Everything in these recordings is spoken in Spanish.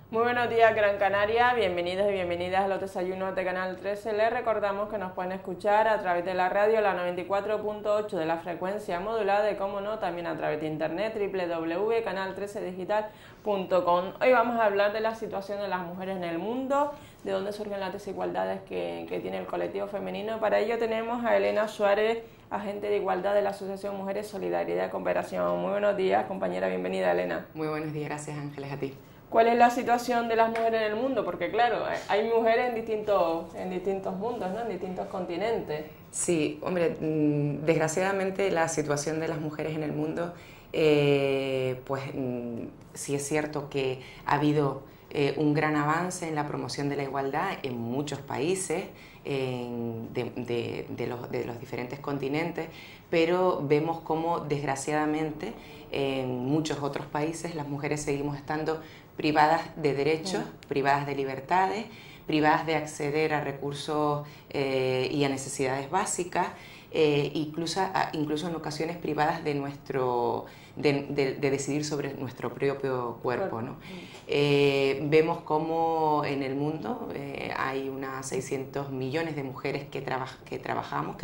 Muy buenos días, Gran Canaria, bienvenidos y bienvenidas a los desayunos de Canal 13. Les recordamos que nos pueden escuchar a través de la radio, la 94.8 de la frecuencia modulada y, como no, también a través de internet, www.canal13digital.com. Hoy vamos a hablar de la situación de las mujeres en el mundo, de dónde surgen las desigualdades que tiene el colectivo femenino. Para ello tenemos a Elena Suárez, agente de igualdad de la Asociación Mujeres Solidaridad y Cooperación. Muy buenos días, compañera, bienvenida, Elena. Muy buenos días, gracias Ángeles, a ti. ¿Cuál es la situación de las mujeres en el mundo? Porque claro, hay mujeres en distintos mundos, ¿no? En distintos continentes. Sí, hombre, desgraciadamente la situación de las mujeres en el mundo, sí es cierto que ha habido un gran avance en la promoción de la igualdad en muchos países de los diferentes continentes, pero vemos cómo desgraciadamente en muchos otros países las mujeres seguimos estando privadas de derechos, privadas de libertades, privadas de acceder a recursos y a necesidades básicas, incluso en ocasiones privadas de decidir sobre nuestro propio cuerpo, ¿no? Vemos cómo en el mundo hay unas 600 millones de mujeres que trabajan,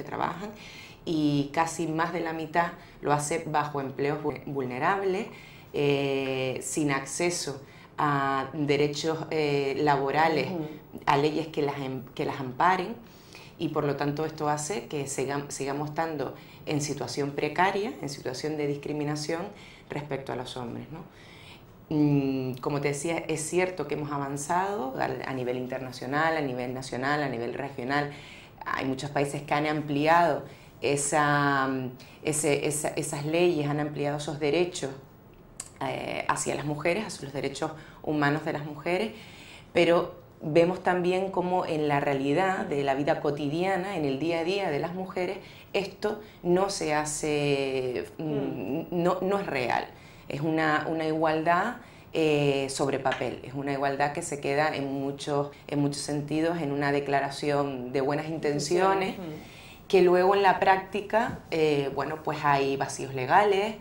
y casi más de la mitad lo hace bajo empleos vulnerables, sin acceso a derechos laborales, a leyes que las amparen, y por lo tanto esto hace que sigamos estando en situación precaria, en situación de discriminación respecto a los hombres, ¿no? Como te decía, es cierto que hemos avanzado a nivel internacional, a nivel nacional, a nivel regional. Hay muchos países que han ampliado esas leyes, han ampliado esos derechos hacia las mujeres, hacia los derechos humanos de las mujeres, pero vemos también cómo en la realidad de la vida cotidiana, en el día a día de las mujeres, esto no se hace, no es real. Es una igualdad sobre papel, es una igualdad que se queda en muchos sentidos en una declaración de buenas intenciones, que luego en la práctica, pues hay vacíos legales,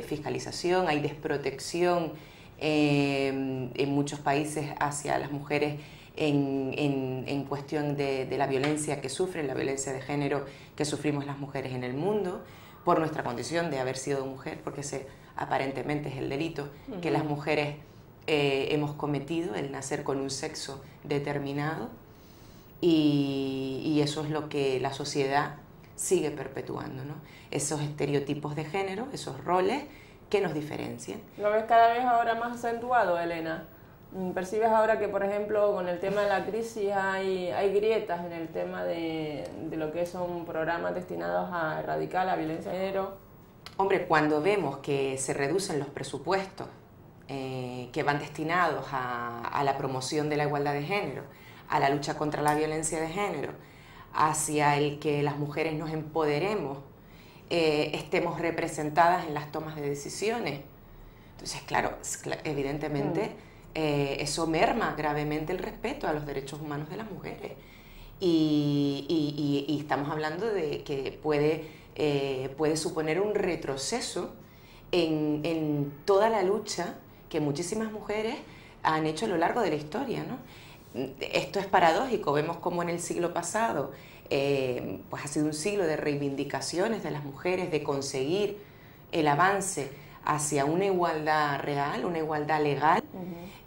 fiscalización, hay desprotección en muchos países hacia las mujeres en cuestión de la violencia que sufren, la violencia de género que sufrimos las mujeres en el mundo, por nuestra condición de haber sido mujer, porque ese aparentemente es el delito que las mujeres hemos cometido, el nacer con un sexo determinado, y eso es lo que la sociedad sigue perpetuando, ¿no? Esos estereotipos de género, esos roles que nos diferencian. ¿Lo ves cada vez ahora más acentuado, Elena? ¿Percibes ahora que, por ejemplo, con el tema de la crisis hay grietas en el tema de lo que son programas destinados a erradicar la violencia de género? Hombre, cuando vemos que se reducen los presupuestos que van destinados a la promoción de la igualdad de género, a la lucha contra la violencia de género, hacia el que las mujeres nos empoderemos, estemos representadas en las tomas de decisiones. Entonces, claro, evidentemente eso merma gravemente el respeto a los derechos humanos de las mujeres. Y estamos hablando de que puede suponer un retroceso en toda la lucha que muchísimas mujeres han hecho a lo largo de la historia, ¿no? Esto es paradójico, vemos como en el siglo pasado pues ha sido un siglo de reivindicaciones de las mujeres, de conseguir el avance hacia una igualdad real, una igualdad legal,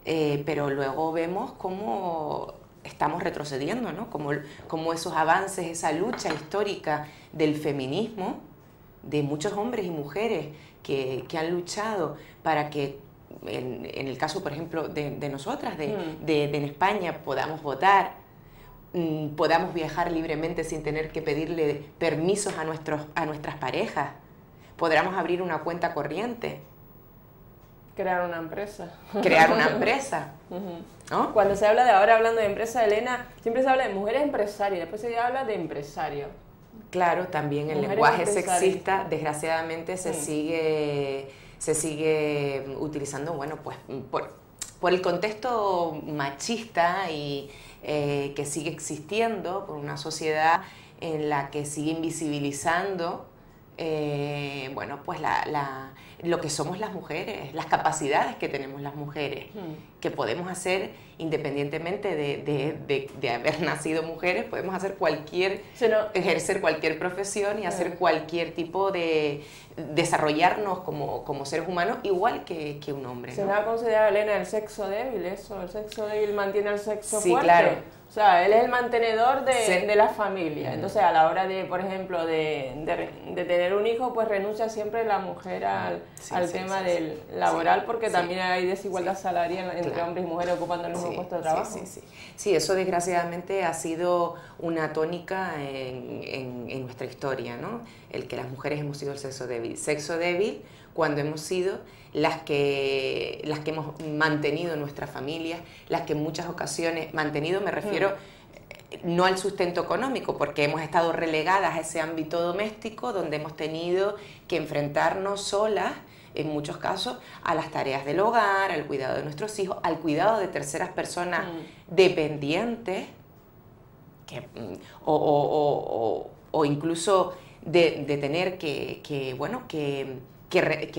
pero luego vemos cómo estamos retrocediendo, ¿no? Como esos avances, esa lucha histórica del feminismo, de muchos hombres y mujeres que han luchado para que, en el caso, por ejemplo, de nosotras, en España, podamos votar, podamos viajar libremente sin tener que pedirle permisos a nuestras parejas, podamos abrir una cuenta corriente. Crear una empresa. Crear una empresa. ¿No? Cuando se habla de, ahora hablando de empresa, Elena, siempre se habla de mujeres empresarias, después se habla de empresarios. Claro, también el lenguaje sexista, desgraciadamente, se sigue utilizando, bueno, pues por el contexto machista y que sigue existiendo, por una sociedad en la que sigue invisibilizando bueno, pues lo que somos las mujeres, las capacidades que tenemos las mujeres, que podemos hacer independientemente de haber nacido mujeres, podemos hacer ejercer cualquier profesión y hacer cualquier tipo de desarrollarnos como seres humanos igual que un hombre, ¿no? ¿Se va a considerar, Elena, el sexo débil eso? ¿El sexo débil mantiene al sexo sí, fuerte? Claro. O sea, él es el mantenedor de la familia. Entonces, a la hora de, por ejemplo, de tener un hijo, pues renuncia siempre la mujer al tema del laboral, porque también hay desigualdad salarial entre hombres y mujeres ocupando el mismo puesto de trabajo. Sí, eso desgraciadamente ha sido una tónica en nuestra historia, ¿no? El que las mujeres hemos sido el sexo débil. Sexo débil cuando hemos sido las que hemos mantenido nuestras familias, las que en muchas ocasiones, mantenido me refiero no al sustento económico, porque hemos estado relegadas a ese ámbito doméstico donde hemos tenido que enfrentarnos solas, en muchos casos, a las tareas del hogar, al cuidado de nuestros hijos, al cuidado de terceras personas dependientes, o incluso de tener que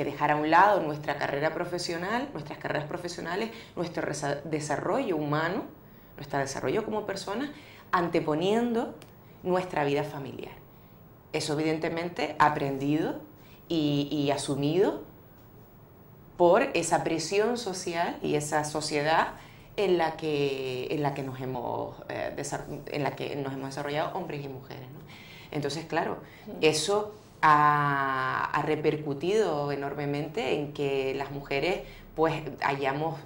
dejar a un lado nuestra carrera profesional, nuestras carreras profesionales, nuestro desarrollo humano, nuestro desarrollo como personas, anteponiendo nuestra vida familiar. Eso evidentemente aprendido y asumido por esa presión social y esa sociedad en la que nos hemos desarrollado hombres y mujeres, ¿no? Entonces, claro, eso ha repercutido enormemente en que las mujeres pues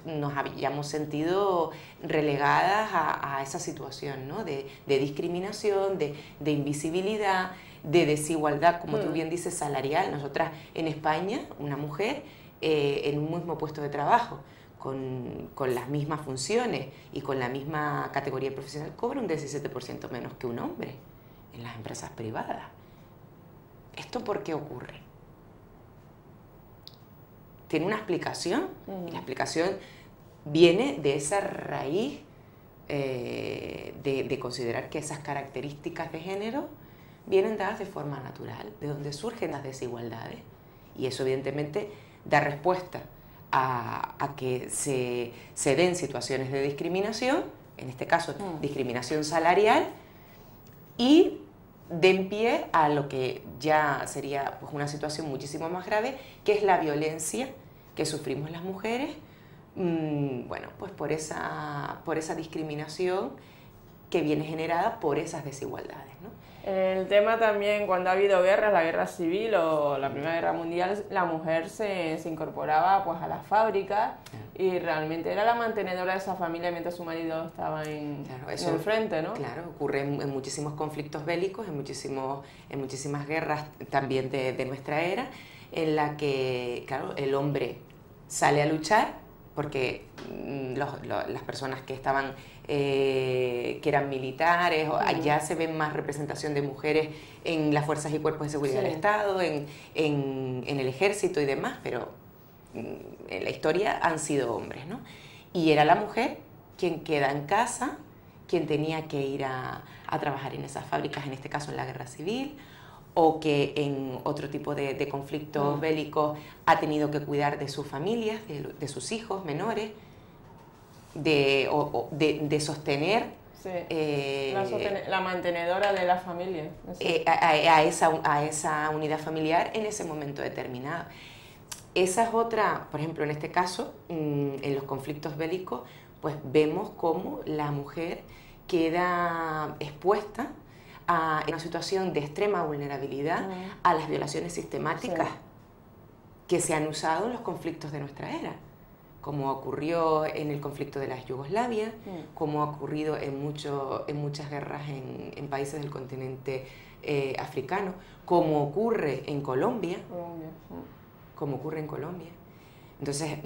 nos hayamos sentido relegadas a esa situación, ¿no? de discriminación, de invisibilidad, de desigualdad, como tú bien dices, salarial. Nosotras en España, una mujer en un mismo puesto de trabajo, con las mismas funciones y con la misma categoría profesional, cobra un 17% menos que un hombre en las empresas privadas. ¿Esto por qué ocurre? Tiene una explicación, y la explicación viene de esa raíz de considerar que esas características de género vienen dadas de forma natural, de donde surgen las desigualdades, y eso evidentemente da respuesta a que se den situaciones de discriminación, en este caso discriminación salarial, y den pie a lo que ya sería pues, una situación muchísimo más grave, que es la violencia que sufrimos las mujeres, bueno, pues por esa discriminación que viene generada por esas desigualdades, ¿no? El tema también, cuando ha habido guerras, la guerra civil o la Primera Guerra Mundial, la mujer se incorporaba pues, a las fábricas y realmente era la mantenedora de esa familia mientras su marido estaba en el frente, ¿no? Claro, ocurre en muchísimos conflictos bélicos, en muchísimas guerras también de nuestra era, en la que, claro, el hombre sale a luchar porque las personas que estaban que eran militares, allá se ve más representación de mujeres en las fuerzas y cuerpos de seguridad del Estado, en el ejército y demás, pero en la historia han sido hombres, ¿no? Y era la mujer quien queda en casa, quien tenía que ir a trabajar en esas fábricas, en este caso en la guerra civil, o que en otro tipo de conflictos bélicos ha tenido que cuidar de sus familias, de sus hijos menores, de sostener, la mantenedora de la familia, a esa unidad familiar en ese momento determinado. Esa es otra, por ejemplo, en este caso, en los conflictos bélicos, pues vemos cómo la mujer queda expuesta a una situación de extrema vulnerabilidad a las violaciones sistemáticas que se han usado en los conflictos de nuestra era, como ocurrió en el conflicto de la Yugoslavia, como ha ocurrido en muchas guerras en países del continente africano, como ocurre en Colombia. Entonces,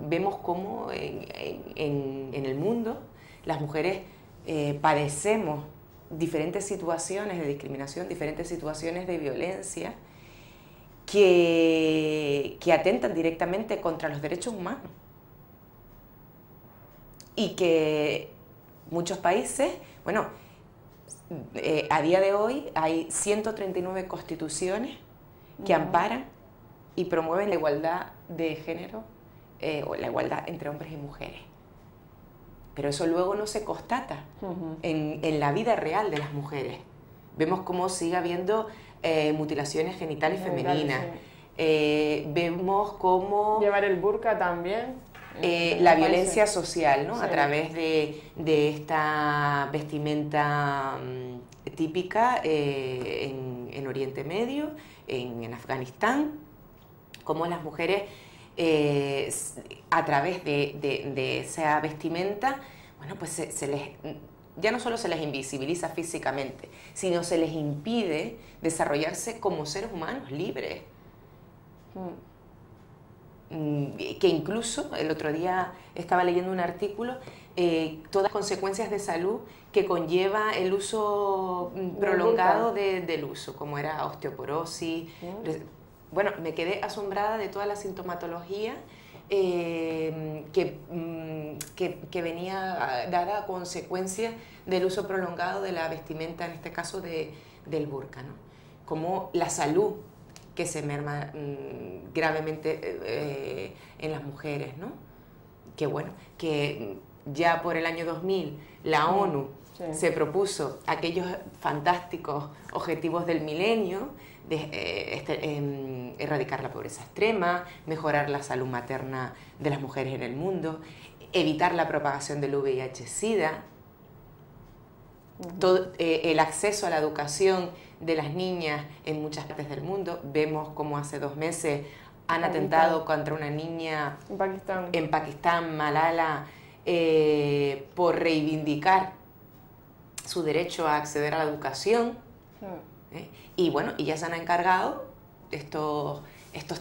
vemos cómo en el mundo las mujeres padecemos diferentes situaciones de discriminación, diferentes situaciones de violencia que atentan directamente contra los derechos humanos y que muchos países, bueno, a día de hoy hay 139 constituciones que amparan y promueven la igualdad de género o la igualdad entre hombres y mujeres. Pero eso luego no se constata en la vida real de las mujeres. Vemos cómo sigue habiendo mutilaciones genitales femeninas. Vemos cómo... Llevar el burka también. La violencia social, ¿no? Sí. A través de esta vestimenta típica en Oriente Medio, en Afganistán, cómo las mujeres a través de esa vestimenta, bueno, pues ya no solo se les invisibiliza físicamente, sino se les impide desarrollarse como seres humanos libres. Que incluso el otro día estaba leyendo un artículo, todas las consecuencias de salud que conlleva el uso prolongado del uso, como era osteoporosis. Bueno, me quedé asombrada de toda la sintomatología que venía dada a consecuencia del uso prolongado de la vestimenta, en este caso del burka, ¿no? Como la salud que se merma gravemente en las mujeres, ¿no? Que bueno, que ya por el año 2000 la ONU se propuso aquellos fantásticos objetivos del milenio de erradicar la pobreza extrema, mejorar la salud materna de las mujeres en el mundo, evitar la propagación del VIH-Sida, el acceso a la educación de las niñas en muchas partes del mundo. Vemos cómo hace 2 meses han atentado contra una niña en Pakistán, Malala, por reivindicar su derecho a acceder a la educación. Y bueno, y ya se han encargado, estos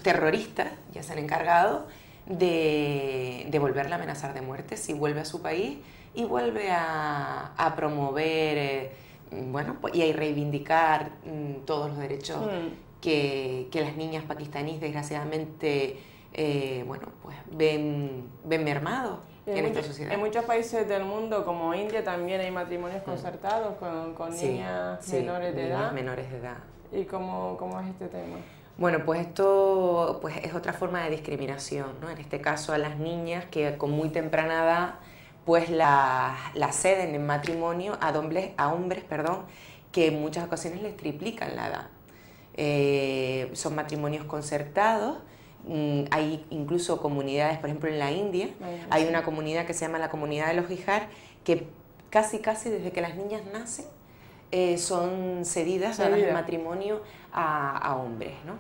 terroristas ya se han encargado de volverla a amenazar de muerte si vuelve a su país y vuelve a promover, bueno, y a reivindicar todos los derechos que las niñas pakistaníes desgraciadamente bueno, pues ven mermados en esta sociedad. En muchos países del mundo, como India, también hay matrimonios concertados con niñas menores de edad. Menores de edad. ¿Y cómo es este tema? Bueno, pues esto pues es otra forma de discriminación, ¿no? En este caso a las niñas que con muy temprana edad pues la ceden en matrimonio a hombres, que en muchas ocasiones les triplican la edad. Son matrimonios concertados. Hay incluso comunidades, por ejemplo en la India, hay una comunidad que se llama la comunidad de los Hijars, que casi desde que las niñas nacen son cedidas en matrimonio a hombres, ¿no?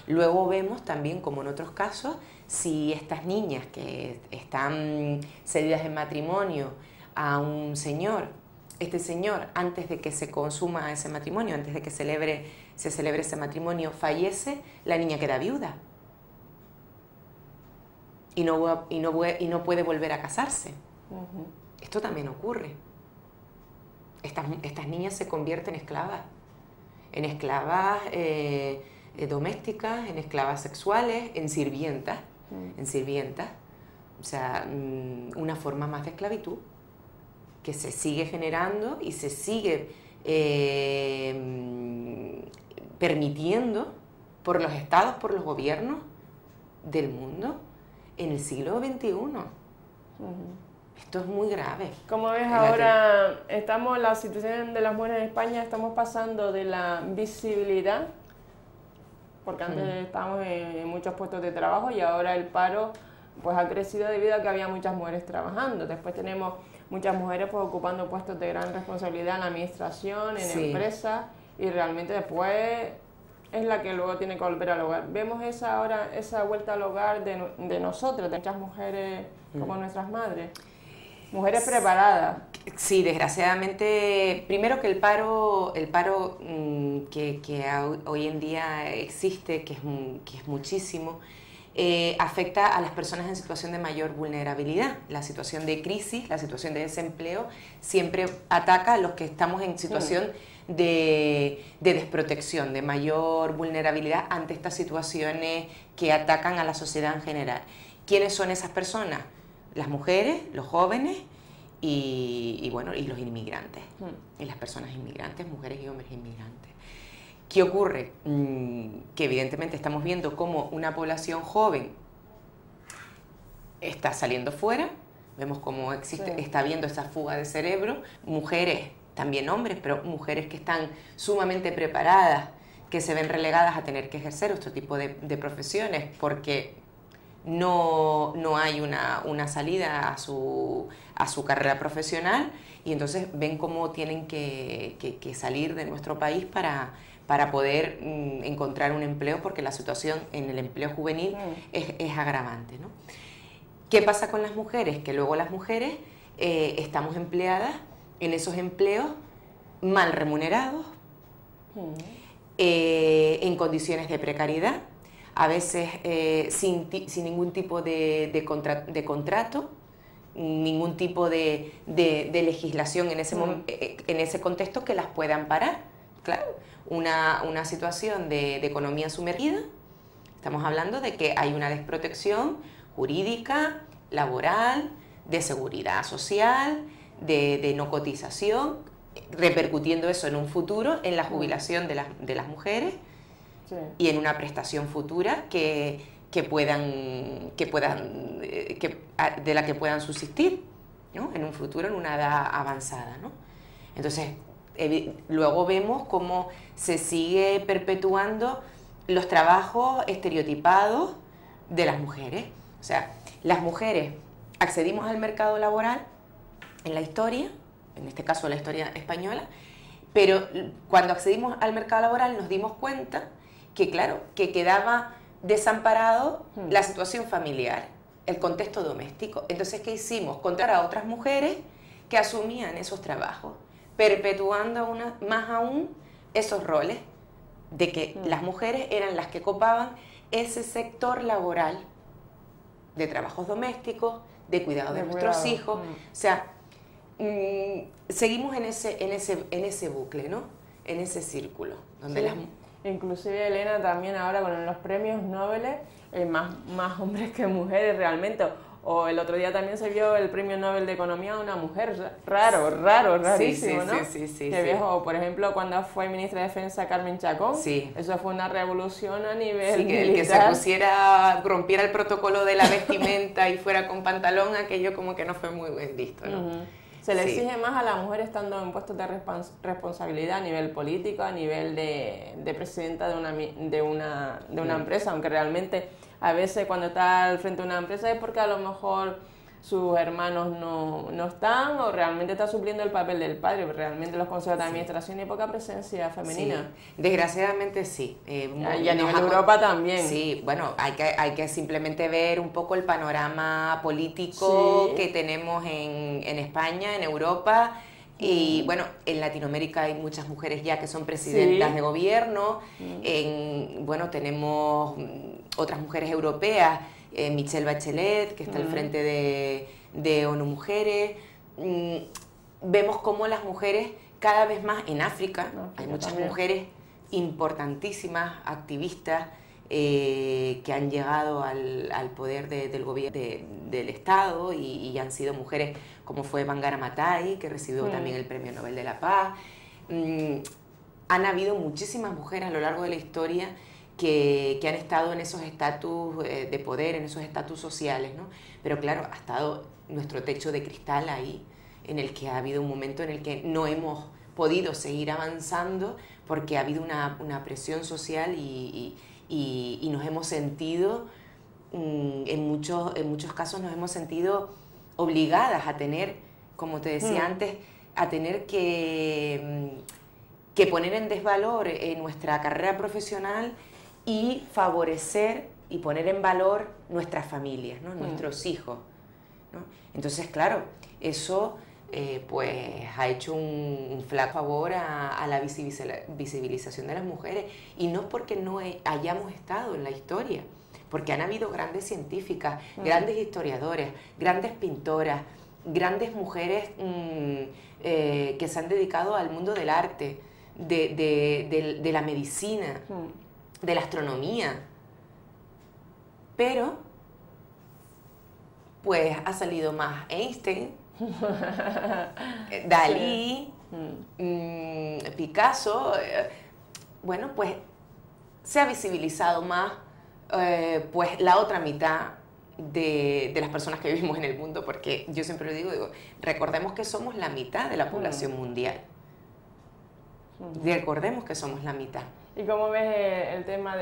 Luego vemos también, como en otros casos, si estas niñas que están cedidas en matrimonio a un señor, este señor, antes de que se consuma ese matrimonio, antes de que se celebre ese matrimonio, fallece, la niña queda viuda. Y no puede volver a casarse. Esto también ocurre. Estas niñas se convierten en esclavas domésticas, en esclavas sexuales, en sirvientas. O sea, una forma más de esclavitud que se sigue generando y se sigue permitiendo por los estados, por los gobiernos del mundo en el siglo XXI. Esto es muy grave. Como ves ahora, la situación de las mujeres en España, estamos pasando de la visibilidad, porque antes estábamos en muchos puestos de trabajo y ahora el paro pues ha crecido debido a que había muchas mujeres trabajando. Después tenemos muchas mujeres pues ocupando puestos de gran responsabilidad en la administración, en empresas, y realmente después es la que luego tiene que volver al hogar. Vemos esa vuelta al hogar de nosotros, de muchas mujeres como nuestras madres. Mujeres preparadas. Sí, desgraciadamente, primero que el paro que hoy en día existe, que es muchísimo, afecta a las personas en situación de mayor vulnerabilidad. La situación de crisis, la situación de desempleo, siempre ataca a los que estamos en situación de desprotección, de mayor vulnerabilidad ante estas situaciones que atacan a la sociedad en general. ¿Quiénes son esas personas? Las mujeres, los jóvenes y los inmigrantes, y las personas inmigrantes, mujeres y hombres inmigrantes, ¿Qué ocurre? Que evidentemente estamos viendo cómo una población joven está saliendo fuera, vemos cómo existe, está habiendo esa fuga de cerebro, mujeres, también hombres, pero mujeres que están sumamente preparadas, que se ven relegadas a tener que ejercer otro tipo de profesiones porque no hay una salida a su carrera profesional, y entonces ven cómo tienen que salir de nuestro país para poder encontrar un empleo, porque la situación en el empleo juvenil es agravante, ¿no? ¿Qué pasa con las mujeres? Que luego las mujeres estamos empleadas en esos empleos mal remunerados, en condiciones de precariedad, a veces sin ningún tipo de contrato, ningún tipo de legislación en ese contexto que las pueda amparar. Claro, una situación de economía sumergida, estamos hablando de que hay una desprotección jurídica, laboral, de seguridad social, de no cotización, repercutiendo eso en un futuro en la jubilación de las mujeres, sí, y en una prestación futura de la que puedan subsistir, ¿no? En un futuro, en una edad avanzada, ¿no? Entonces, luego vemos cómo se sigue perpetuando los trabajos estereotipados de las mujeres. O sea, las mujeres accedimos al mercado laboral en la historia, en este caso la historia española, pero cuando accedimos al mercado laboral nos dimos cuenta que, claro, que quedaba desamparado la situación familiar, el contexto doméstico. Entonces, ¿qué hicimos? Contratar a otras mujeres que asumían esos trabajos, perpetuando más aún esos roles de que las mujeres eran las que copaban ese sector laboral de trabajos domésticos, de cuidado de nuestros hijos. O sea, seguimos en ese bucle, ¿no? En ese círculo, donde sí. Inclusive, Elena, también ahora con los premios Nobel, más hombres que mujeres realmente. O el otro día también se vio el premio Nobel de Economía a una mujer, rarísimo, ¿no? Sí. Que viejo, por ejemplo, cuando fue ministra de Defensa Carmen Chacón, sí, eso fue una revolución a nivel sí, que se rompiera el protocolo de la vestimenta y fuera con pantalón, aquello como que no fue muy bien visto, ¿no? Se le exige más a la mujer estando en puestos de responsabilidad a nivel político, a nivel de presidenta de una empresa, aunque realmente a veces cuando está al frente de una empresa es porque a lo mejor sus hermanos no están, o realmente está supliendo el papel del padre, pero realmente los consejos de administración hay poca presencia femenina. Sí. Desgraciadamente sí. Y a nivel de Europa también. Sí, bueno, hay que simplemente ver un poco el panorama político, sí, que tenemos en España, en Europa. Y bueno, en Latinoamérica hay muchas mujeres ya que son presidentas, sí, de gobierno. Bueno, tenemos otras mujeres europeas, Michelle Bachelet, que está al frente de ONU Mujeres. Vemos cómo las mujeres cada vez más en África, hay muchas también mujeres importantísimas, activistas, que han llegado al poder del gobierno del Estado y han sido mujeres como fue Bangara Maathai, que recibió también el Premio Nobel de la Paz. Han habido muchísimas mujeres a lo largo de la historia que han estado en esos estatus de poder, en esos estatus sociales, ¿no? Pero claro, ha estado nuestro techo de cristal ahí, en el que ha habido un momento en el que no hemos podido seguir avanzando porque ha habido una presión social y nos hemos sentido, en muchos casos nos hemos sentido obligadas a tener, como te decía antes, a tener que poner en desvalor nuestra carrera profesional y favorecer y poner en valor nuestras familias, ¿no? Nuestros hijos, ¿no? Entonces, claro, eso pues ha hecho un flaco favor a la visibilización de las mujeres, y no porque no hayamos estado en la historia, porque han habido grandes científicas, grandes historiadoras, grandes pintoras, grandes mujeres que se han dedicado al mundo del arte, de la medicina, de la astronomía, pero pues ha salido más Einstein, Dalí, Picasso, bueno, pues se ha visibilizado más pues la otra mitad de las personas que vivimos en el mundo, porque yo siempre lo digo, recordemos que somos la mitad de la población mundial. Recordemos que somos la mitad. ¿Y cómo ves el tema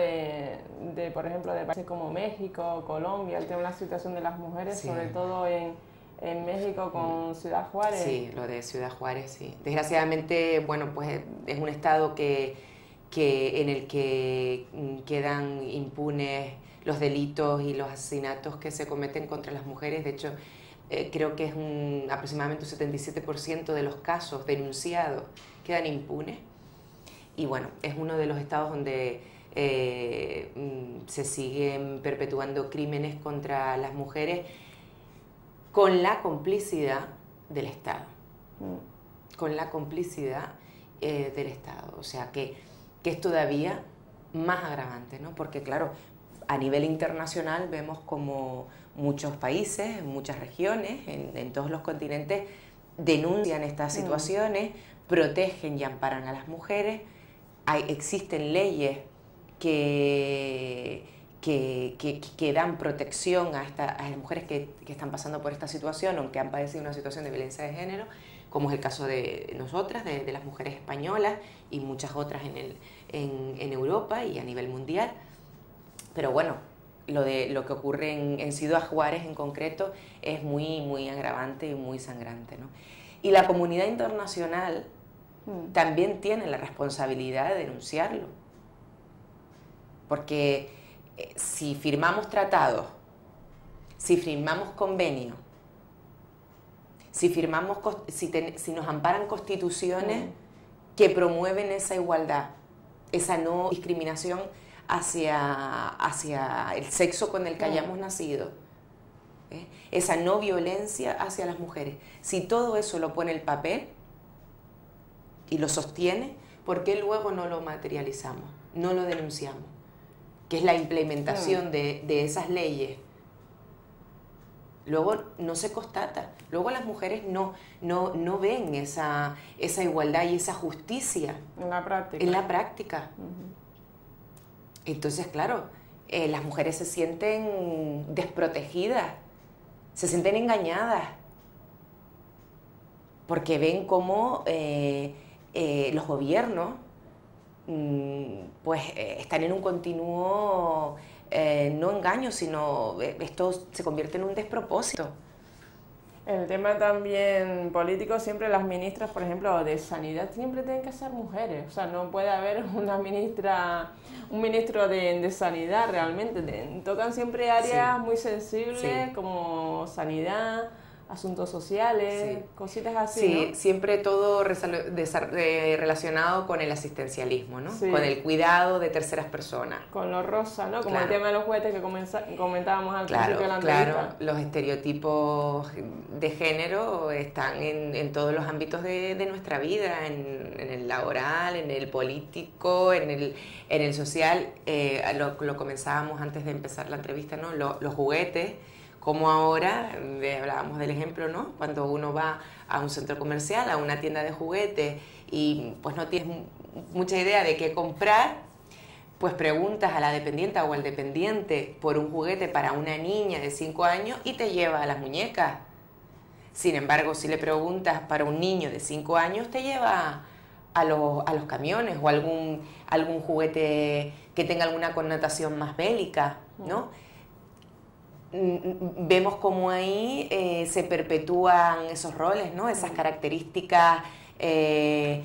por ejemplo, de países como México, Colombia, el tema de la situación de las mujeres, Sí. sobre todo en México con Ciudad Juárez? Sí, lo de Ciudad Juárez, sí. Desgraciadamente, bueno, pues es un estado en el que quedan impunes los delitos y los asesinatos que se cometen contra las mujeres. De hecho, creo que es aproximadamente un 77% de los casos denunciados quedan impunes. Y bueno, es uno de los estados donde se siguen perpetuando crímenes contra las mujeres con la complicidad del Estado. Con la complicidad del Estado. O sea, que es todavía más agravante, ¿no? Porque claro, a nivel internacional vemos como muchos países, muchas regiones, en todos los continentes, denuncian estas situaciones, protegen y amparan a las mujeres. Existen leyes que dan protección a las mujeres que están pasando por esta situación, aunque han padecido una situación de violencia de género, como es el caso de nosotras, de las mujeres españolas y muchas otras en Europa y a nivel mundial. Pero bueno, lo que ocurre en Ciudad Juárez en concreto es muy, muy agravante y muy sangrante, ¿no? Y la comunidad internacional también tiene la responsabilidad de denunciarlo. Porque si firmamos tratados, si firmamos convenios, si nos amparan constituciones que promueven esa igualdad, esa no discriminación hacia el sexo con el que hayamos nacido, esa no violencia hacia las mujeres, si todo eso lo pone el papel y lo sostiene, ¿por qué luego no lo materializamos, no lo denunciamos? Que es la implementación de esas leyes. Luego no se constata, luego las mujeres no ven esa igualdad y esa justicia en la práctica. Entonces, claro, las mujeres se sienten desprotegidas, se sienten engañadas, porque ven cómo los gobiernos pues están en un continuo, no engaño, sino esto se convierte en un despropósito. El tema también político, siempre las ministras, por ejemplo, de sanidad, siempre tienen que ser mujeres. O sea, no puede haber un ministro de sanidad realmente. Tocan siempre áreas muy sensibles como sanidad, asuntos sociales, cositas así, Sí, ¿no? siempre todo relacionado con el asistencialismo, ¿no? Con el cuidado de terceras personas. Con lo rosa, ¿no? Como el tema de los juguetes que comentábamos al principio de la entrevista. Claro, los estereotipos de género están en todos los ámbitos de nuestra vida, en el laboral, en el político, en el social. Lo comenzábamos antes de empezar la entrevista, ¿no? Los juguetes. Como ahora, hablábamos del ejemplo, ¿no? Cuando uno va a un centro comercial, a una tienda de juguetes y pues no tienes mucha idea de qué comprar, pues preguntas a la dependiente o al dependiente por un juguete para una niña de 5 años y te lleva a las muñecas. Sin embargo, si le preguntas para un niño de 5 años, te lleva a los camiones o algún juguete que tenga alguna connotación más bélica, ¿no? Vemos cómo ahí se perpetúan esos roles, ¿no? Esas características de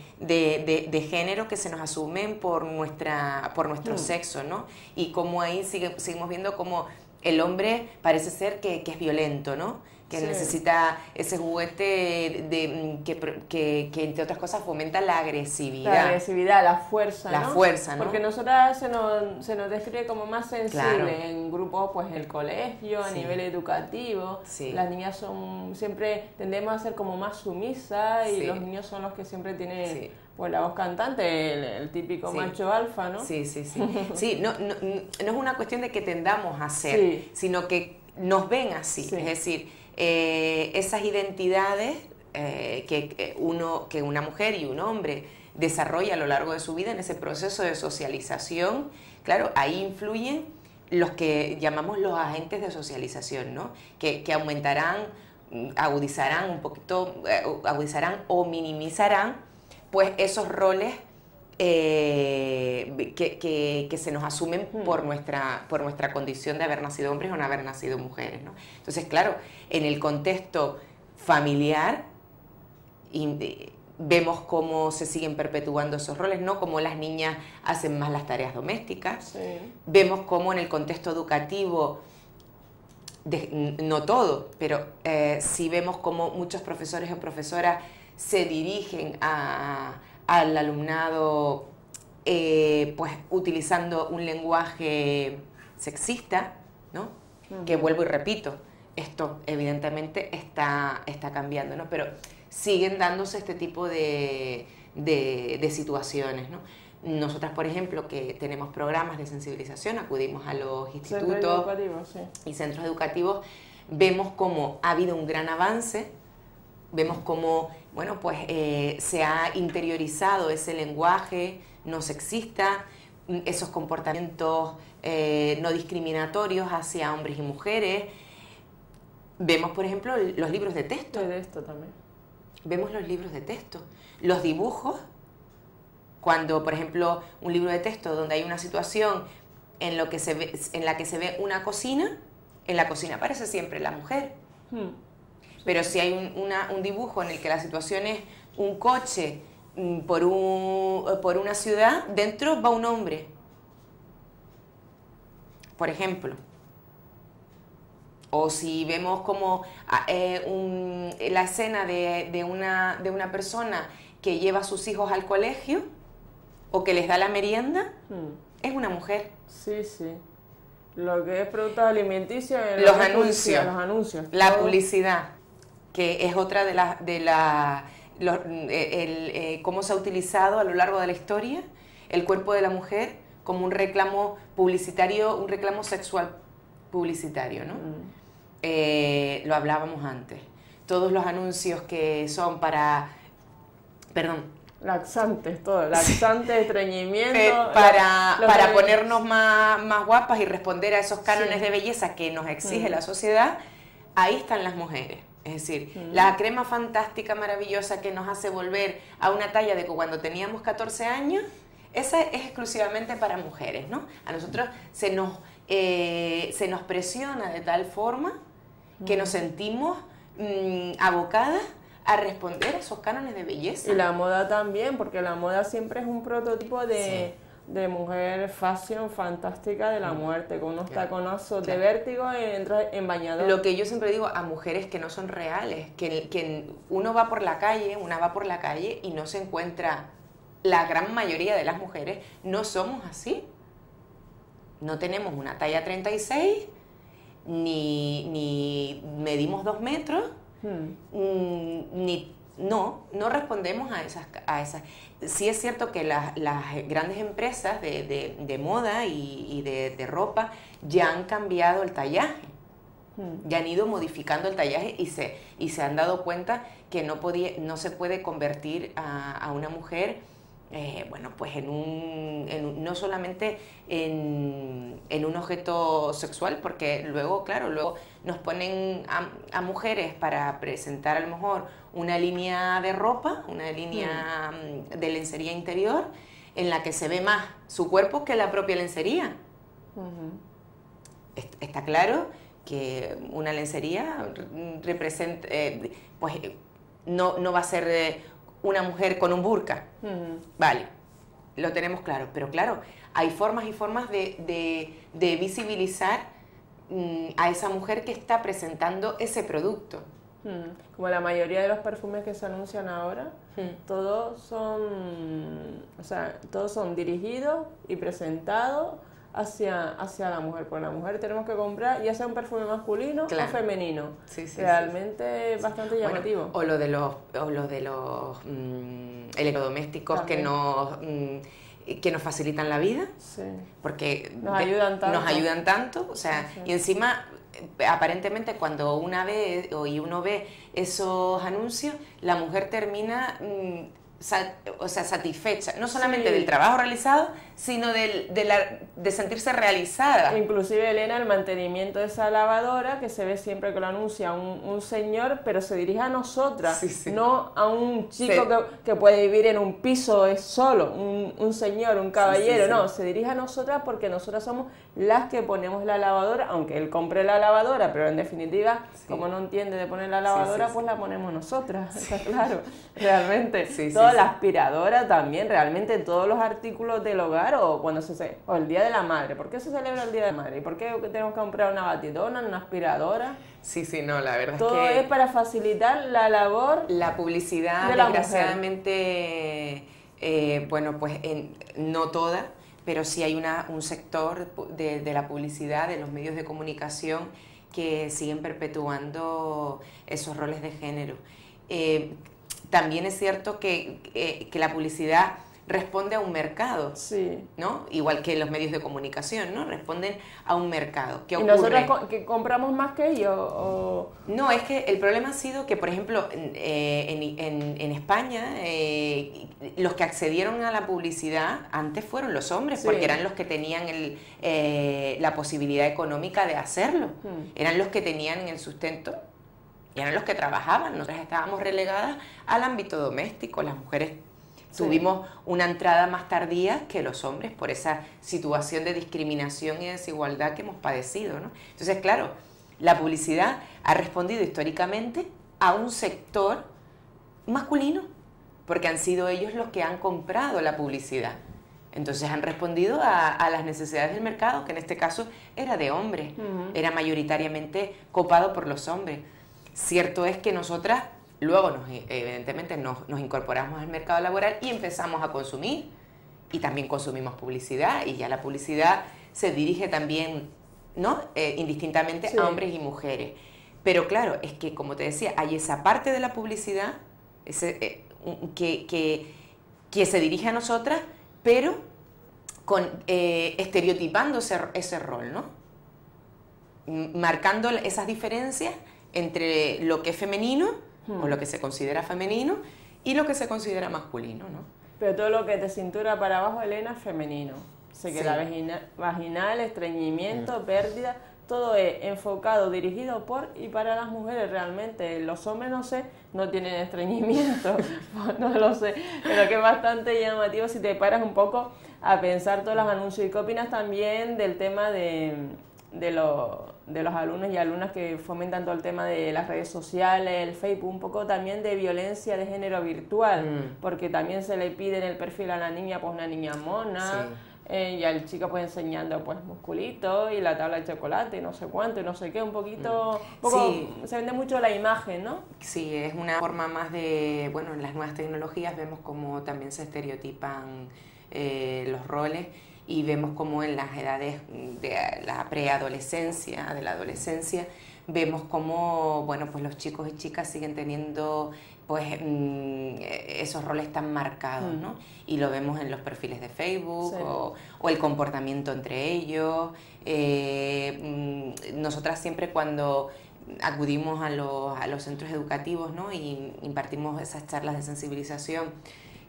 género que se nos asumen por nuestro sexo, ¿no? Y cómo ahí seguimos viendo cómo el hombre parece ser que es violento, ¿no? Que necesita ese juguete que entre otras cosas fomenta la agresividad. La agresividad, la fuerza, ¿no? La fuerza, ¿no? Porque nosotras se nos describe como más sensibles en grupos, pues el colegio, a nivel educativo. Las niñas siempre tendemos a ser como más sumisas y los niños son los que siempre tienen pues la voz cantante, el típico macho alfa, ¿no? Sí. Sí, no es una cuestión de que tendamos a ser, sino que nos ven así. Es decir, esas identidades que una mujer y un hombre desarrolla a lo largo de su vida, en ese proceso de socialización, claro, ahí influyen los que llamamos los agentes de socialización, ¿no? Que aumentarán, agudizarán un poquito, agudizarán o minimizarán pues esos roles que se nos asumen por nuestra condición de haber nacido hombres o no haber nacido mujeres, ¿no? Entonces, claro, en el contexto familiar vemos cómo se siguen perpetuando esos roles, ¿no? Cómo las niñas hacen más las tareas domésticas. Sí. Vemos cómo en el contexto educativo, no todo, pero sí vemos cómo muchos profesores o profesoras se dirigen al alumnado pues utilizando un lenguaje sexista, ¿no? Que vuelvo y repito, esto evidentemente está cambiando, ¿no? Pero siguen dándose este tipo de situaciones, ¿no? Nosotras, por ejemplo, que tenemos programas de sensibilización, acudimos a los institutos y centros educativos, vemos cómo ha habido un gran avance, vemos cómo, bueno, pues se ha interiorizado ese lenguaje no sexista, esos comportamientos no discriminatorios hacia hombres y mujeres. Vemos, por ejemplo, los libros de texto. De esto también. Vemos los libros de texto, los dibujos, cuando, por ejemplo, un libro de texto donde hay una situación en la que se ve una cocina, en la cocina aparece siempre la mujer. Pero si hay un dibujo en el que la situación es un coche por una ciudad, dentro va un hombre, por ejemplo. O si vemos como la escena de una persona que lleva a sus hijos al colegio o que les da la merienda, es una mujer. Sí, sí. Lo que es productos alimenticios, los anuncios, la todo. publicidad, que es otra cómo se ha utilizado a lo largo de la historia el cuerpo de la mujer como un reclamo publicitario, un reclamo sexual publicitario, ¿no? Lo hablábamos antes. Todos los anuncios que son para... Laxantes, todo. Laxantes, estreñimiento. Para ponernos más guapas y responder a esos cánones de belleza que nos exige la sociedad, ahí están las mujeres. Es decir, la crema fantástica, maravillosa que nos hace volver a una talla de cuando teníamos 14 años, esa es exclusivamente para mujeres, ¿no? A nosotros se nos presiona de tal forma que nos sentimos abocadas a responder a esos cánones de belleza. Y la moda también, porque la moda siempre es un prototipo de mujer fashion fantástica de la muerte, con unos taconazos de vértigo y entra en bañador. Lo que yo siempre digo a mujeres que no son reales, que una va por la calle y no se encuentra, la gran mayoría de las mujeres no somos así. No tenemos una talla 36, ni medimos 2 metros, no respondemos a esas. Sí es cierto que las grandes empresas de moda y de ropa ya han cambiado el tallaje, ya han ido modificando el tallaje y se han dado cuenta que no se puede convertir a una mujer bueno, pues no solamente en un objeto sexual, porque luego nos ponen a mujeres para presentar a lo mejor una línea de ropa, una línea de lencería interior, en la que se ve más su cuerpo que la propia lencería. Está claro que una lencería representa, pues no va a ser una mujer con un burka. Vale, lo tenemos claro, pero claro, hay formas y formas de visibilizar a esa mujer que está presentando ese producto. Como la mayoría de los perfumes que se anuncian ahora, todos son dirigidos y presentados hacia la mujer. Por la mujer tenemos que comprar ya sea un perfume masculino o femenino. Realmente es bastante llamativo. O lo de los electrodomésticos que nos facilitan la vida, porque nos ayudan tanto, o sea, y encima aparentemente cuando uno ve esos anuncios, la mujer termina o sea, satisfecha, no solamente del trabajo realizado, sino de sentirse realizada. Inclusive, Elena, el mantenimiento de esa lavadora, que se ve siempre que lo anuncia un señor, pero se dirige a nosotras, no a un chico que puede vivir en un piso solo, un señor, un caballero, no, se dirige a nosotras porque nosotras somos las que ponemos la lavadora, aunque él compre la lavadora, pero en definitiva, como no entiende de poner la lavadora, pues la ponemos nosotras, está claro, realmente. Toda la aspiradora también, realmente todos los artículos del hogar, o cuando o el Día de la Madre. ¿Por qué se celebra el Día de la Madre? ¿Y por qué tenemos que comprar una batidora, una aspiradora? Sí, no, la verdad todo es que... es para facilitar la labor. La publicidad, de la desgraciadamente, bueno, pues no toda, pero sí hay un sector de la publicidad, de los medios de comunicación, que siguen perpetuando esos roles de género. También es cierto que la publicidad responde a un mercado, ¿no? Igual que los medios de comunicación, ¿no? Responden a un mercado. ¿Qué ocurre? ¿Y nosotros que compramos más que ellos? ¿O? No, es que el problema ha sido que, por ejemplo, en España, los que accedieron a la publicidad antes fueron los hombres, porque eran los que tenían la posibilidad económica de hacerlo. Eran los que tenían el sustento y eran los que trabajaban. Nosotras estábamos relegadas al ámbito doméstico, las mujeres tuvimos una entrada más tardía que los hombres por esa situación de discriminación y desigualdad que hemos padecido, ¿no? Entonces, claro, la publicidad ha respondido históricamente a un sector masculino, porque han sido ellos los que han comprado la publicidad. Entonces han respondido a las necesidades del mercado, que en este caso era de hombres, era mayoritariamente copado por los hombres. Cierto es que nosotras luego, evidentemente, nos incorporamos al mercado laboral y empezamos a consumir, y también consumimos publicidad, y ya la publicidad se dirige también, ¿no? Indistintamente a hombres y mujeres. Pero claro, es que, como te decía, hay esa parte de la publicidad que se dirige a nosotras, pero estereotipando ese rol, ¿no? Marcando esas diferencias entre lo que es femenino, o lo que se considera femenino, y lo que se considera masculino, ¿no? Pero todo lo que es de cintura para abajo, Elena, es femenino. Se queda vaginal, estreñimiento, pérdida, todo es enfocado, dirigido por y para las mujeres realmente. Los hombres, no sé, no tienen estreñimiento, no lo sé, pero que es bastante llamativo si te paras un poco a pensar todos los anuncios. ¿Y qué opinas también del tema de los alumnos y alumnas que fomentan todo el tema de las redes sociales, el Facebook, un poco también de violencia de género virtual, porque también se le pide en el perfil a la niña, pues una niña mona, y al chico pues enseñando pues musculitos y la tabla de chocolate y no sé cuánto y no sé qué, un poquito se vende mucho la imagen, ¿no? Sí, es una forma más de, bueno, en las nuevas tecnologías vemos como también se estereotipan los roles, y vemos como en las edades de la preadolescencia, de la adolescencia, vemos como, bueno, pues los chicos y chicas siguen teniendo pues esos roles tan marcados, ¿no? Y lo vemos en los perfiles de Facebook o el comportamiento entre ellos. Nosotras siempre cuando acudimos a los centros educativos, ¿no? Y impartimos esas charlas de sensibilización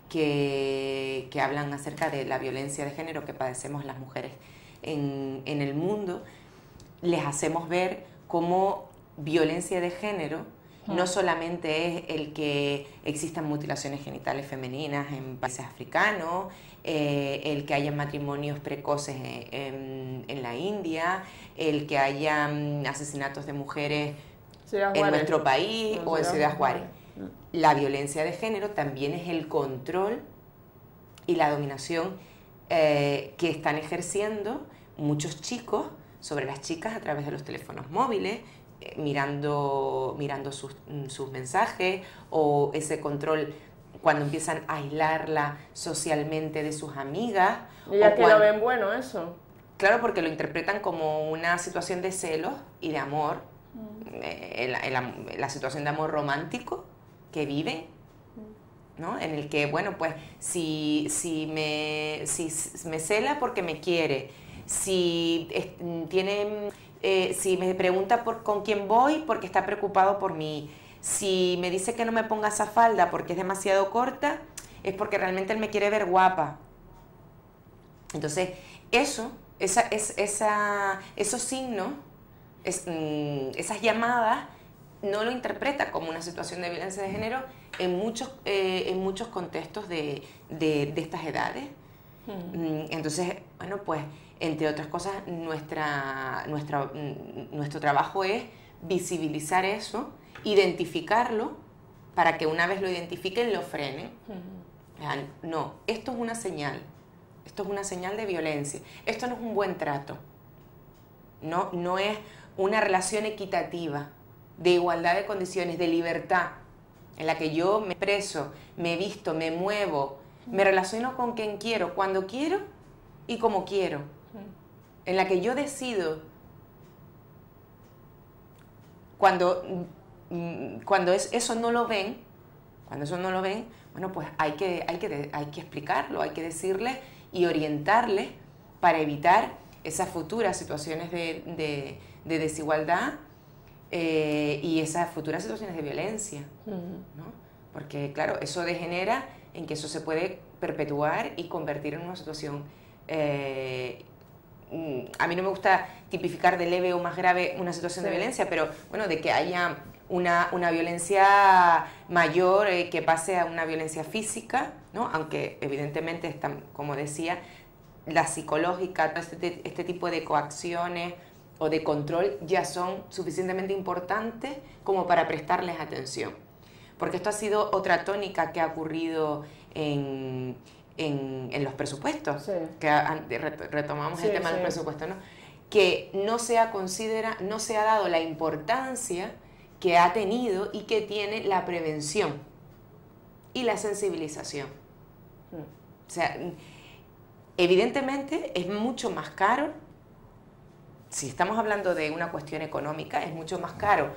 que hablan acerca de la violencia de género que padecemos las mujeres en el mundo, les hacemos ver cómo violencia de género no solamente es el que existan mutilaciones genitales femeninas en países africanos, el que haya matrimonios precoces en la India, el que haya asesinatos de mujeres en nuestro país o en Ciudad Juárez. La violencia de género también es el control y la dominación que están ejerciendo muchos chicos sobre las chicas a través de los teléfonos móviles, mirando sus mensajes, o ese control cuando empiezan a aislarla socialmente de sus amigas. Y ya que lo ven bueno eso. Claro, porque lo interpretan como una situación de celos y de amor, la situación de amor romántico que viven, ¿no? En el que, bueno, pues si me cela porque me quiere, si me pregunta con quién voy porque está preocupado por mí, si me dice que no me ponga esa falda porque es demasiado corta, es porque realmente él me quiere ver guapa. Entonces, esos signos, esas llamadas, no lo interpreta como una situación de violencia de género en muchos contextos de estas edades. Entonces, bueno, pues, entre otras cosas, nuestro trabajo es visibilizar eso, identificarlo, para que una vez lo identifiquen, lo frenen. No, esto es una señal. Esto es una señal de violencia. Esto no es un buen trato. No es una relación equitativa, de igualdad de condiciones, de libertad, en la que yo me expreso, me visto, me muevo, me relaciono con quien quiero, cuando quiero y como quiero. En la que yo decido, cuando eso no lo ven, bueno, pues hay que explicarlo, hay que decirle y orientarles para evitar esas futuras situaciones de desigualdad y esas futuras situaciones de violencia, ¿no? Porque, claro, eso degenera en que eso se puede perpetuar y convertir en una situación... a mí no me gusta tipificar de leve o más grave una situación de violencia, pero, bueno, de que haya una violencia mayor que pase a una violencia física, ¿no? Aunque evidentemente, como decía, la psicológica, todo este tipo de coacciones o de control ya son suficientemente importantes como para prestarles atención. Porque esto ha sido otra tónica que ha ocurrido en los presupuestos, sí. Que retomamos el tema del presupuesto, ¿no? Que no se ha dado la importancia que ha tenido y que tiene la prevención y la sensibilización. O sea, evidentemente es mucho más caro, si estamos hablando de una cuestión económica, es mucho más caro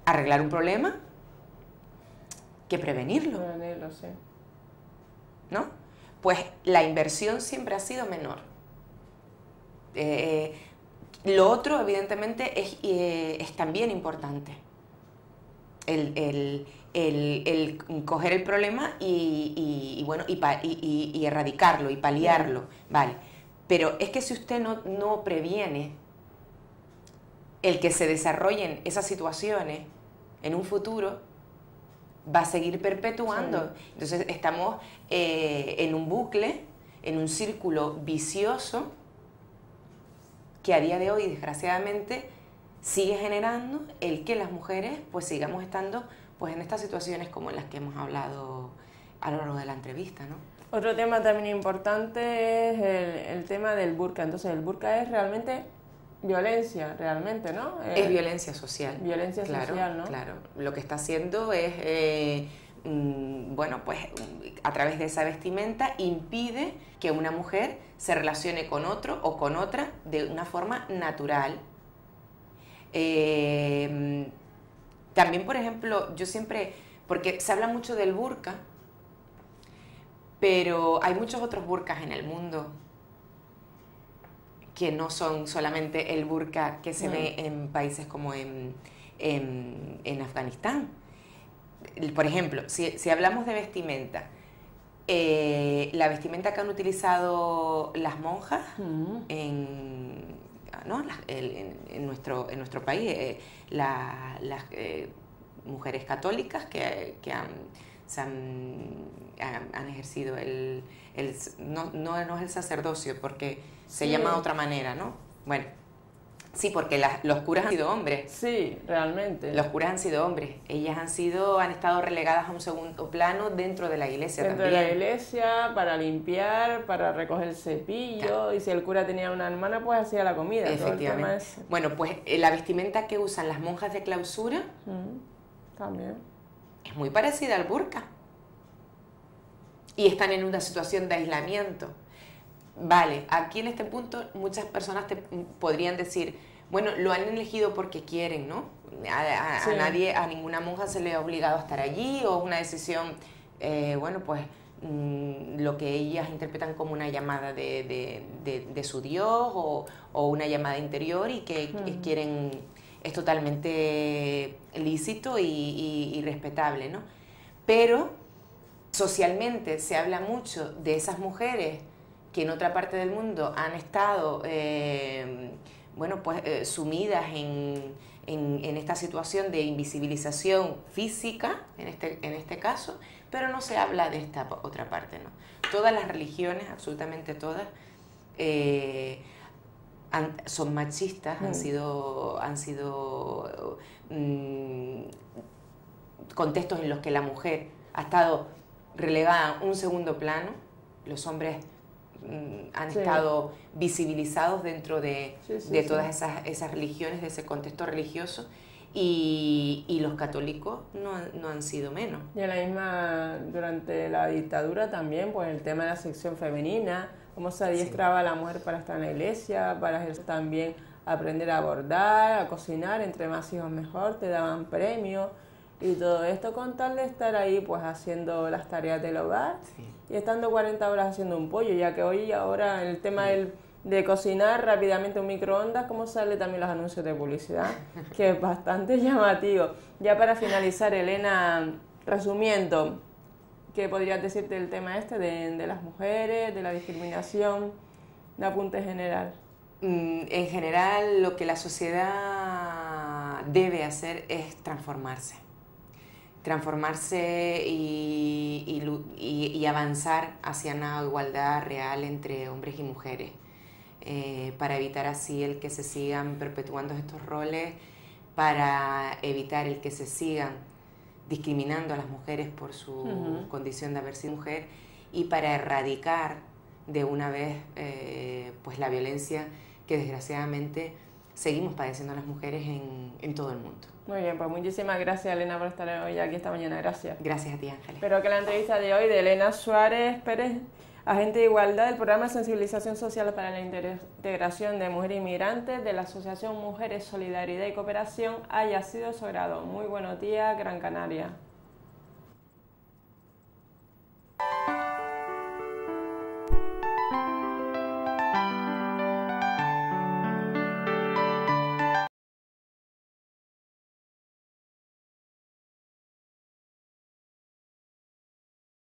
arreglar un problema que prevenirlo. Prevenirlo, sí. ¿No? Pues la inversión siempre ha sido menor. Lo otro, evidentemente, es también importante. El coger el problema y erradicarlo y paliarlo, ¿vale? Pero es que si usted no previene el que se desarrollen esas situaciones en un futuro, va a seguir perpetuando. Sí. Entonces estamos en un bucle, en un círculo vicioso que a día de hoy, desgraciadamente, sigue generando el que las mujeres pues sigamos estando pues en estas situaciones como en las que hemos hablado a lo largo de la entrevista, ¿no? Otro tema también importante es el tema del burka. Entonces el burka es realmente violencia, realmente, ¿no? Es violencia social. Violencia social, ¿no? Claro. Lo que está haciendo es, bueno, pues a través de esa vestimenta impide que una mujer se relacione con otro o con otra de una forma natural. También, por ejemplo, yo siempre, porque se habla mucho del burka, pero hay muchos otros burkas en el mundo que no son solamente el burka que se ve en países como en Afganistán. Por ejemplo, si hablamos de vestimenta, la vestimenta que han utilizado las monjas en nuestro país, las mujeres católicas que han ejercido no es el sacerdocio, porque se llama de otra manera, ¿no? Bueno, sí, porque los curas han sido hombres. Sí, realmente. Los curas han sido hombres. Ellas han estado relegadas a un segundo plano dentro de la iglesia también. Dentro de la iglesia, para limpiar, para recoger el cepillo, claro. Y si el cura tenía una hermana, pues hacía la comida. Efectivamente. Bueno, pues la vestimenta que usan las monjas de clausura también es muy parecida al burka. Y están en una situación de aislamiento. Vale, aquí en este punto muchas personas te podrían decir, bueno, lo han elegido porque quieren, ¿no? A nadie, a ninguna monja se le ha obligado a estar allí, o una decisión, bueno, pues lo que ellas interpretan como una llamada de su Dios o una llamada interior y que quieren, es totalmente lícito y respetable, ¿no? Pero socialmente se habla mucho de esas mujeres que en otra parte del mundo han estado bueno, pues, sumidas en esta situación de invisibilización física, en este caso, pero no se habla de esta otra parte, ¿no? Todas las religiones, absolutamente todas, son machistas, han sido contextos en los que la mujer ha estado relegada a un segundo plano, los hombres han estado visibilizados dentro de todas esas religiones, de ese contexto religioso, y los católicos no han sido menos. Y en la misma, durante la dictadura también, pues el tema de la sección femenina, cómo se adiestraba a la mujer para estar en la iglesia, para también aprender a bordar, a cocinar, entre más hijos mejor, te daban premios. Y todo esto con tal de estar ahí pues haciendo las tareas del hogar y estando 40 horas haciendo un pollo, ya que hoy ahora el tema de cocinar rápidamente un microondas, como sale también los anuncios de publicidad, que es bastante llamativo. Ya para finalizar, Elena, resumiendo, ¿qué podrías decirte del tema de las mujeres, de la discriminación, de apunte general? En general, lo que la sociedad debe hacer es transformarse y avanzar hacia una igualdad real entre hombres y mujeres, para evitar así el que se sigan perpetuando estos roles, para evitar el que se sigan discriminando a las mujeres por su condición de haber sido mujer, y para erradicar de una vez pues la violencia que desgraciadamente seguimos padeciendo las mujeres en todo el mundo. Muy bien, pues muchísimas gracias, Elena, por estar hoy aquí esta mañana. Gracias. Gracias a ti, Ángeles. Espero que la entrevista de hoy de Elena Suárez Pérez, agente de igualdad del programa de sensibilización social para la integración de mujeres inmigrantes de la Asociación Mujeres, Solidaridad y Cooperación, haya sido de su agrado. Muy buenos días, Gran Canaria.